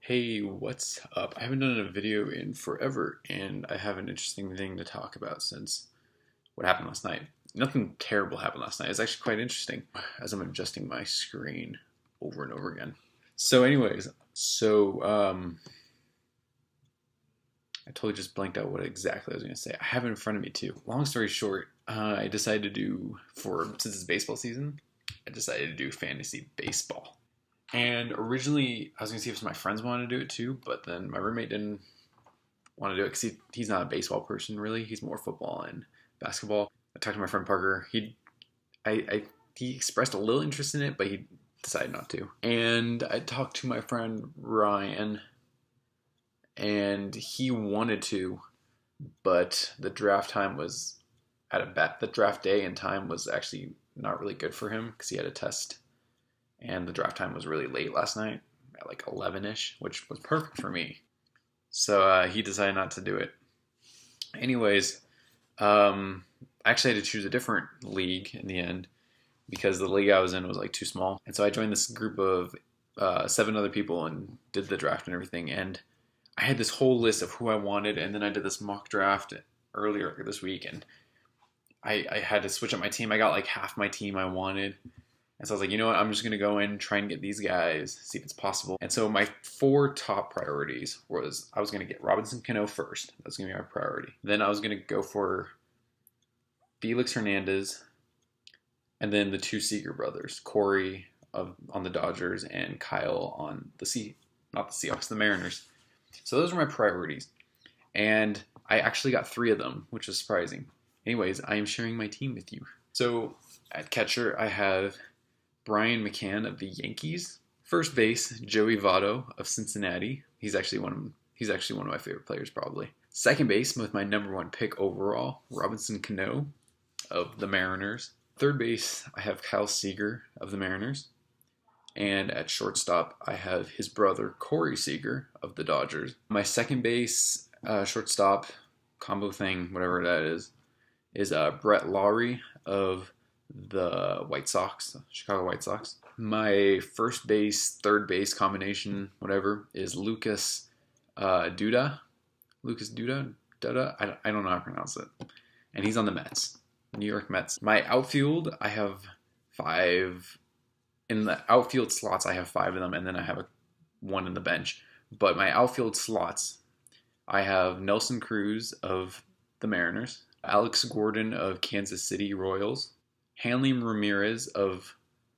Hey, what's up? I haven't done a video in forever, and I have an interesting thing to talk about since what happened last night. Nothing terrible happened last night. It's actually quite interesting as I'm adjusting my screen over and over again. So, I totally just blanked out what exactly I was going to say. I have it in front of me too. Long story short, I decided to do, since it's baseball season, I decided to do fantasy baseball. And originally, I was going to see if some of my friends wanted to do it too, but then my roommate didn't want to do it because he's not a baseball person really. He's more football and basketball. I talked to my friend Parker. He expressed a little interest in it, but he decided not to. And I talked to my friend Ryan, and he wanted to, but the draft day and time was actually not really good for him because he had a test, and the draft time was really late last night at like 11ish, which was perfect for me. So he decided not to do it. Anyways, I actually had to choose a different league in the end because the league I was in was like too small, and so I joined this group of 7 other people and did the draft and everything. And I had this whole list of who I wanted, and then I did this mock draft earlier this week, and I had to switch up my team. I got like half my team I wanted. And so I was like, you know what? I'm just going to go in, try and get these guys, see if it's possible. And so my 4 top priorities was I was going to get Robinson Cano first. That's going to be my priority. Then I was going to go for Felix Hernandez, and then the 2 Seager brothers, Corey on the Dodgers and Kyle on not the Seahawks, the Mariners. So those were my priorities. And I actually got 3 of them, which is surprising. Anyways, I am sharing my team with you. So at catcher, I have Brian McCann of the Yankees. First base, Joey Votto of Cincinnati. He's actually one of my favorite players, probably. Second base, with my number 1 pick overall, Robinson Cano of the Mariners. Third base, I have Kyle Seager of the Mariners. And at shortstop, I have his brother, Corey Seager of the Dodgers. My second base, shortstop, combo thing, whatever that is Brett Lawrie of the White Sox, Chicago White Sox. My first base, third base combination, whatever, is Lucas Duda. Lucas Duda? I don't know how to pronounce it. And he's on the Mets, New York Mets. My outfield, I have 5. In the outfield slots, I have 5 of them, and then I have 1 in the bench. But my outfield slots, I have Nelson Cruz of the Mariners, Alex Gordon of Kansas City Royals, Hanley Ramirez of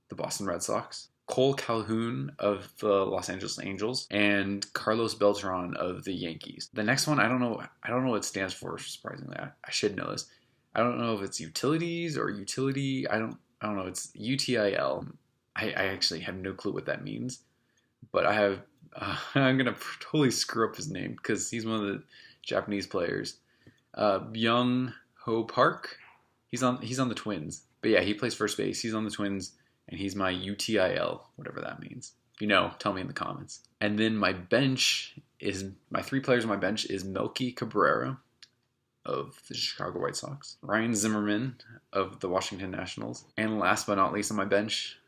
the Boston Red Sox, Cole Calhoun of the Los Angeles Angels, and Carlos Beltran of the Yankees. The next one, I don't know what it stands for, surprisingly. I should know this. I don't know if it's utilities or utility. I don't know. It's UTIL. I actually have no clue what that means. But I have I'm gonna totally screw up his name because he's one of the Japanese players. Byung Ho Park. He's on the Twins. But yeah, he plays first base. He's on the Twins, and he's my UTIL, whatever that means. If you know, tell me in the comments. And then my 3 players on my bench is Melky Cabrera of the Chicago White Sox, Ryan Zimmerman of the Washington Nationals, and last but not least on my bench,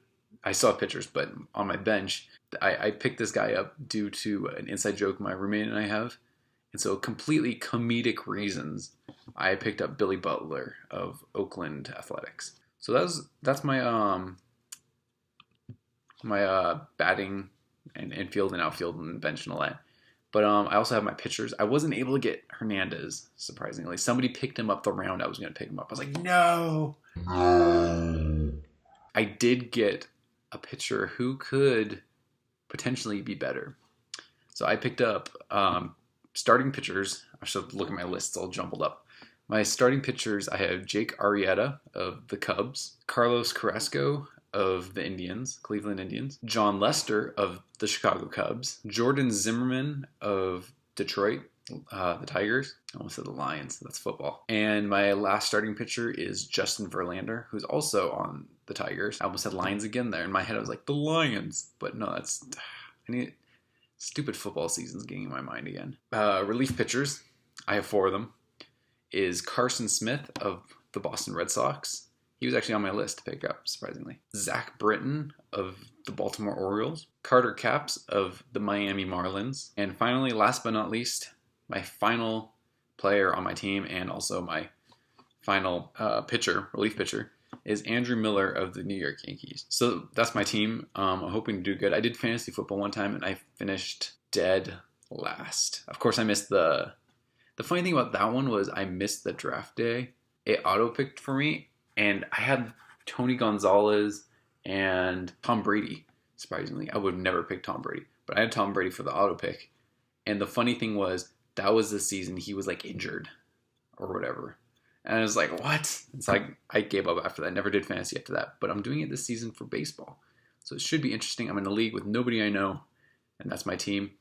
I still have pitchers, but on my bench, I picked this guy up due to an inside joke my roommate and I have. And so, completely comedic reasons, I picked up Billy Butler of Oakland Athletics. So that's my batting and infield and outfield and bench and all that. But I also have my pitchers. I wasn't able to get Hernandez, surprisingly. Somebody picked him up the round I was going to pick him up. I was like, no. I did get a pitcher who could potentially be better. So I picked up starting pitchers. I should look at my list. It's all jumbled up. My starting pitchers, I have Jake Arrieta of the Cubs, Carlos Carrasco of the Cleveland Indians, John Lester of the Chicago Cubs, Jordan Zimmerman of Detroit, the Tigers. I almost said the Lions. That's football. And my last starting pitcher is Justin Verlander, who's also on the Tigers. I almost said Lions again there. In my head, I was like, the Lions. But no, stupid football season's getting in my mind again. Relief pitchers, I have 4 of them, is Carson Smith of the Boston Red Sox. He was actually on my list to pick up, surprisingly. Zach Britton of the Baltimore Orioles. Carter Capps of the Miami Marlins. And finally, last but not least, my final player on my team and also my final relief pitcher, is Andrew Miller of the New York Yankees. So that's my team. I'm hoping to do good. I did fantasy football one time and I finished dead last. Of course, I missed the funny thing about that one was I missed the draft day. It auto-picked for me, and I had Tony Gonzalez and Tom Brady, surprisingly. I would have never picked Tom Brady, but I had Tom Brady for the auto-pick. And the funny thing was, that was the season he was, like, injured or whatever. And I was like, what? It's like, I gave up after that. I never did fantasy after that. But I'm doing it this season for baseball. So it should be interesting. I'm in a league with nobody I know, and that's my team.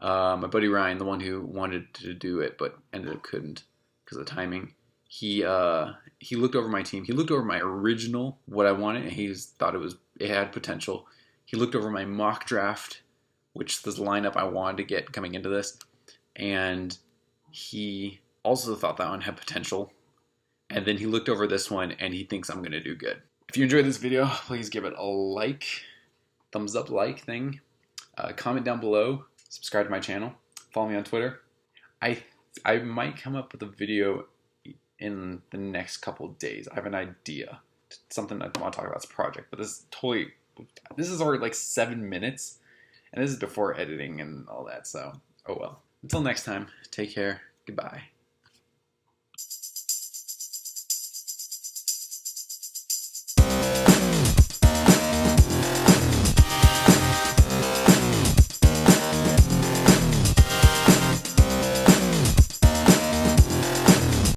My buddy Ryan, the one who wanted to do it but ended up couldn't because of timing, he looked over my team. He looked over my original, what I wanted, and he thought it had potential. He looked over my mock draft, which was the lineup I wanted to get coming into this, and he also thought that one had potential. And then he looked over this one, and he thinks I'm going to do good. If you enjoyed this video, please give it a like, thumbs up like thing. Comment down below. Subscribe to my channel. Follow me on Twitter. I might come up with a video in the next couple of days. I have an idea. Something I want to talk about. It's a project. But this is already like 7 minutes. And this is before editing and all that. So, oh well. Until next time, take care. Goodbye.